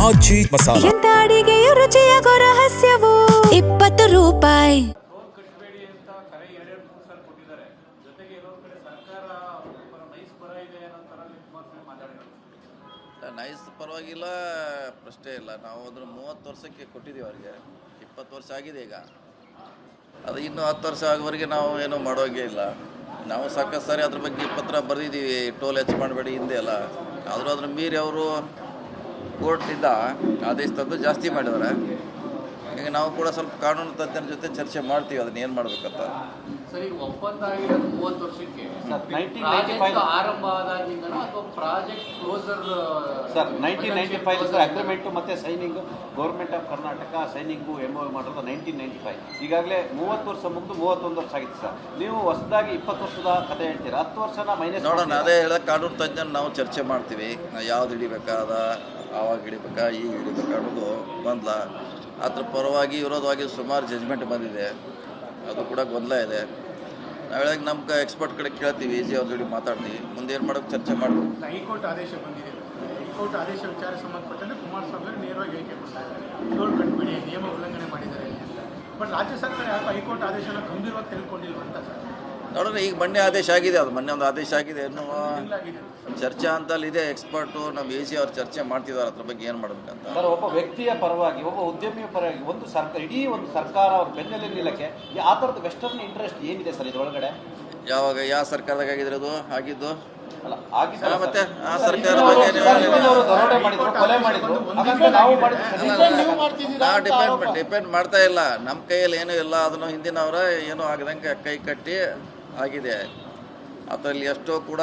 ಆಚಿ ಮಸಾಲ. ಎಂತ ಅಡಿಗೆಯ ರುಚಿಯಾಗೋ ರಹಸ್ಯವು 20 ರೂಪಾಯಿ. ನೈಸ್ ಪರವಾಗಿಲ್ಲ, ಪ್ರಶ್ನೆ ಇಲ್ಲ. ನಾವು ಅದನ್ನು 30 ವರ್ಷಕ್ಕೆ ಕೊಟ್ಟಿದ್ದೀವಿ ಅವ್ರಿಗೆ. 20 ವರ್ಷ ಆಗಿದೆ ಈಗ. ಅದು ಇನ್ನೂ 10 ವರ್ಷ ಆಗೋವರೆಗೆ ನಾವು ಏನೂ ಮಾಡೋಂಗೇ ಇಲ್ಲ. ನಾವು ಸಾಕಷ್ಟು ಸಾರಿ ಅದ್ರ ಬಗ್ಗೆ ಪತ್ರ ಬರೆದಿದ್ದೀವಿ, ಟೋಲ್ ಹೆಚ್ಚು ಮಾಡಬೇಡಿ ಹಿಂದೆ ಎಲ್ಲ. ಆದರೂ ಅದ್ರ ಮೀರಿ ಅವರು ಕೋರ್ಟಿಂದ ಆದೇಶ ತಂದು ಜಾಸ್ತಿ ಮಾಡಿದ್ದಾರೆ. ಈಗ ನಾವು ಕೂಡ ಸ್ವಲ್ಪ ಕಾನೂನು ತಜ್ಞರ ಜೊತೆ ಚರ್ಚೆ ಮಾಡ್ತೀವಿ ಅದನ್ನ ಏನು ಮಾಡಬೇಕಂತ. ಸರ್, ಈಗ ಒಪ್ಪಂದ ಆಗಿರೋದು 30 ವರ್ಷಕ್ಕೆ ಪ್ರಾಜೆಕ್ಟ್ ಆರಂಭ ಆದಾಗಿಂದನೂ ಅಥವಾ project closure? Sir 1995 sir agreement ಮತ್ತು signing government of Karnataka signing MOU ಮಾಡೋದು 1995. ಈಗಾಗಲೇ 30 ವರ್ಷ ಮುಗಿದು 31 ವರ್ಷ ಆಗಿತ್ತು ಸರ್. ನೀವು ಹೊಸದಾಗಿ 20 ವರ್ಷದ ಕಥೆ ಹೇಳ್ತೀರಾ, 10 ವರ್ಷನ ಮೈನಸ್ ನೋಡೋಣ. ಅದೇ ಹೇಳ, ಕಾನೂನು ತಜ್ಞರು ನಾವು ಚರ್ಚೆ ಮಾಡ್ತೀವಿ. ಯಾವ್ದು ಹಿಡಿಬೇಕಾದ, ಆವಾಗ ಹಿಡಿಬೇಕಾ, ಈಗ ಹಿಡಿಬೇಕಾ ಅನ್ನೋದು ಗೊಂದಲ. ಅದ್ರ ಪರವಾಗಿ ವಿರೋಧವಾಗಿ ಸುಮಾರು ಜಜ್ಮೆಂಟ್ ಬಂದಿದೆ, ಅದು ಕೂಡ ಗೊಂದಲ ಇದೆ. ನಾವು ಹೇಳೋಕೆ ನಮ್ಮ ಎಕ್ಸ್ಪರ್ಟ್ ಕಡೆ ಕೇಳ್ತೀವಿ, ಈಜಿ ಅವ್ರ ಜೊತೆ ಮಾತಾಡ್ತೀವಿ, ಮುಂದೆ ಏನು ಮಾಡೋಕ್ಕೆ ಚರ್ಚೆ ಮಾಡ್ತೀವಿ. ಹೈಕೋರ್ಟ್ ಆದೇಶ ಬಂದಿದೆ. ಹೈಕೋರ್ಟ್ ಆದೇಶ ವಿಚಾರ ಸಂಬಂಧಪಟ್ಟಂತೆ ಕುಮಾರಸ್ವಾಮಿ ಅವರು ನೇರವಾಗಿ ಹೇಳಿಕೆ ಕೊಡ್ತಾರೆ, ಟೋಲ್ ಕಟ್ಬಿಡಿ, ನಿಯಮ ಉಲ್ಲಂಘನೆ ಮಾಡಿದ್ದಾರೆ ಅಂತ. ಬಟ್ ರಾಜ್ಯ ಸರ್ಕಾರ ಯಾಕೆ ಹೈಕೋರ್ಟ್ ಆದೇಶನ ಗಂಭೀರವಾಗಿ ತೆಗೆದುಕೊಂಡಿಲ್ವ ಅಂತ ಸರ್? ನೋಡೋಣ, ಈಗ ಮೊನ್ನೆ ಆದೇಶ ಆಗಿದೆ, ಅದು ಮೊನ್ನೆ ಒಂದು ಆದೇಶ ಆಗಿದೆ, ಇನ್ನೂ ಚರ್ಚೆ ಅಂತಲ್ಲಿ ಇದೆ. ಎಕ್ಸ್ಪರ್ಟು ನಮ್ಮ ಈಜಿ ಅವ್ರು ಚರ್ಚೆ ಮಾಡ್ತಿದ್ದಾರೆ ಅದ್ರ ಬಗ್ಗೆ ಏನು ಮಾಡಬೇಕಂತ. ಸರ್, ಒಬ್ಬ ವ್ಯಕ್ತಿಯ ಪರವಾಗಿ, ಒಬ್ಬ ಉದ್ಯಮಿಯ ಪರವಾಗಿ ಒಂದು ಸರ್ಕಾರ, ಇಡೀ ಒಂದು ಸರ್ಕಾರ ಅವ್ರ ಬೆನ್ನೆಲೆ ನಿಲ್ಲಕ್ಕೆ ಆ ಥರದ್ದು ವೆಸ್ಟರ್ನ್ ಇಂಟ್ರೆಸ್ಟ್ ಏನಿದೆ ಸರ್ ಇದರೊಳಗಡೆ? ಯಾವಾಗ ಯಾವ ಸರ್ಕಾರದಾಗ ಆಗಿದ್ರೆ ಅದು ಆಗಿದ್ದು ಅಲ್ಲ ಆಗಿಲ್ಲ, ಮತ್ತೆ ಆ ಸರ್ಕಾರದ ಬಗ್ಗೆ ದರೋಡೆ ಮಾಡಿದ್ರು, ಕೊಲೆ ಮಾಡಿದ್ರು, ನಾವು ಡಿಪೆಂಡ್ ಮಾಡ್ತಾ ಇಲ್ಲ. ನಮ್ಮ ಕೈಯಲ್ಲಿ ಏನೂ ಇಲ್ಲ, ಅದನ್ನು ಹಿಂದಿನವರ ಏನೂ ಆಗದಂಗೆ ಕೈ ಕಟ್ಟಿ ಆಗಿದೆ. ಅದರಲ್ಲಿ ಎಷ್ಟೋ ಕೂಡ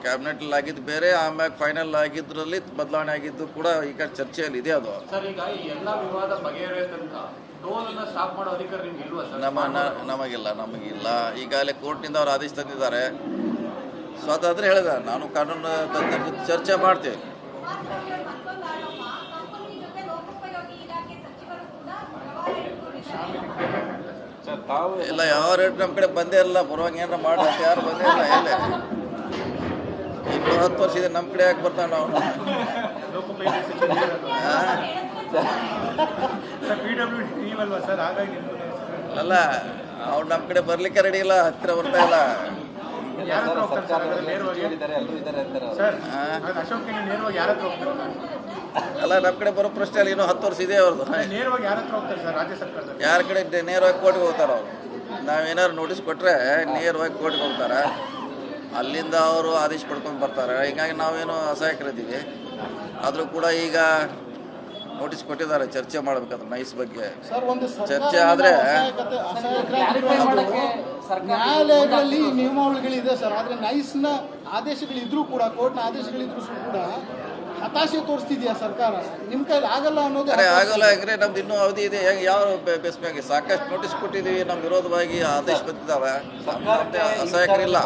ಕ್ಯಾಬಿನೆಟಲ್ಲಿ ಆಗಿದ್ದು ಬೇರೆ, ಆಮ್ಯಾಗ ಫೈನಲ್ ಆಗಿದ್ರಲ್ಲಿ ಬದಲಾವಣೆ ಆಗಿದ್ದು ಕೂಡ ಈಗ ಚರ್ಚೆಯಲ್ಲಿ ಇದೆ. ಅದು ಸರ್, ಈಗ ಈ ಎಲ್ಲ ವಿವಾದ ಬಗೆಹರಿಯೋ ತನಕ ಟೋಲನ್ನು ಸ್ಟಾಪ್ ಮಾಡೋ ಅಧಿಕಾರ ನಿಮ್ಗೆ ಇಲ್ವಾ ಸರ್? ನಮಗಿಲ್ಲ. ಈಗಾಗಲೇ ಕೋರ್ಟ್ನಿಂದ ಅವ್ರು ಆದೇಶ ತಂದಿದ್ದಾರೆ. ಸ್ವತಂತ್ರ ಹೇಳಿದ, ನಾನು ಕಾನೂನು ತಜ್ಞರ ಜೊತೆ ಚರ್ಚೆ ಮಾಡ್ತೀವಿ. ಇಲ್ಲ, ಯಾವ ರೇಟ್ ನಮ್ಮ ಕಡೆ ಬಂದೇ ಇಲ್ಲ. ಬರುವಾಗ ಏನಾರ ಮಾಡೋಕೆ ಯಾರು ಬಂದೇ ಇಲ್ಲ. ಎಲ್ಲೇ ಇನ್ನು 10 ವರ್ಷ ಇದೆ, ನಮ್ಮ ಕಡೆ ಯಾಕೆ ಬರ್ತಾವೆ ನಾವು? ಅಲ್ಲ, ಅವ್ರು ನಮ್ಮ ಕಡೆ ಬರ್ಲಿಕ್ಕೆ ರೆಡಿ ಇಲ್ಲ, ಹತ್ತಿರ ಬರ್ತಾ ಇಲ್ಲ. ಅಲ್ಲ, ನಮ್ಮ ಕಡೆ ಬರೋ ಪ್ರಶ್ನೆ ಅಲ್ಲಿ ಇನ್ನೂ 10 ವರ್ಷ ಇದೆ ಅವ್ರದ್ದು. ಯಾರ ಕಡೆ ನೇರವಾಗಿ ಕೋರ್ಟ್ಗೆ ಹೋಗ್ತಾರೆ ಅವರು. ನಾವೇನಾದ್ರು ನೋಟಿಸ್ ಕೊಟ್ಟರೆ ನೇರವಾಗಿ ಕೋರ್ಟ್ಗೆ ಹೋಗ್ತಾರೆ, ಅಲ್ಲಿಂದ ಅವರು ಆದೇಶ ಪಡ್ಕೊಂಡು ಬರ್ತಾರೆ. ಹೀಗಾಗಿ ನಾವೇನು ಅಸಹಾಯಕರಿದ್ದೀವಿ. ಆದರೂ ಕೂಡ ಈಗ ನೋಟಿಸ್ ಕೊಟ್ಟಿದ್ದಾರೆ, ಚರ್ಚೆ ಮಾಡಬೇಕಾದ್ರೆ ನೈಸ್ ಬಗ್ಗೆ ಚರ್ಚೆ ಆದರೆ. ನ್ಯಾಯಾಲಯಗಳಲ್ಲಿ ನಿಯಮಾವಳಿಗಳಿದೆ ಸರ್, ಆದರೆ ನೈಸ್ನ ಆದೇಶಗಳಿದ್ರೂ ಕೂಡ, ಕೋರ್ಟ್ನ ಆದೇಶಗಳಿದ್ರೂ ಕೂಡ ಹತಾಶೆ ತೋರಿಸ್ತಿದ್ಯಾ ಸರ್ಕಾರ? ನಿಮ್ಮ ಕೈಲಿ ಆಗಲ್ಲ ಅನ್ನೋದು ಆಗಲ್ಲ. ಯಾಕಂದ್ರೆ ನಮ್ದು ಇನ್ನೂ ಅವಧಿ ಇದೆ. ಯಾವ ಬೇಸ್ ಮೇಲೆ ಸಾಕಷ್ಟು ನೋಟಿಸ್ ಕೊಟ್ಟಿದ್ದೀವಿ, ನಮ್ಮ ವಿರೋಧವಾಗಿ ಆದೇಶ ಬಂದಿದ್ದಾವೆ. ಅಸಹಾಯಕರಿಲ್ಲ.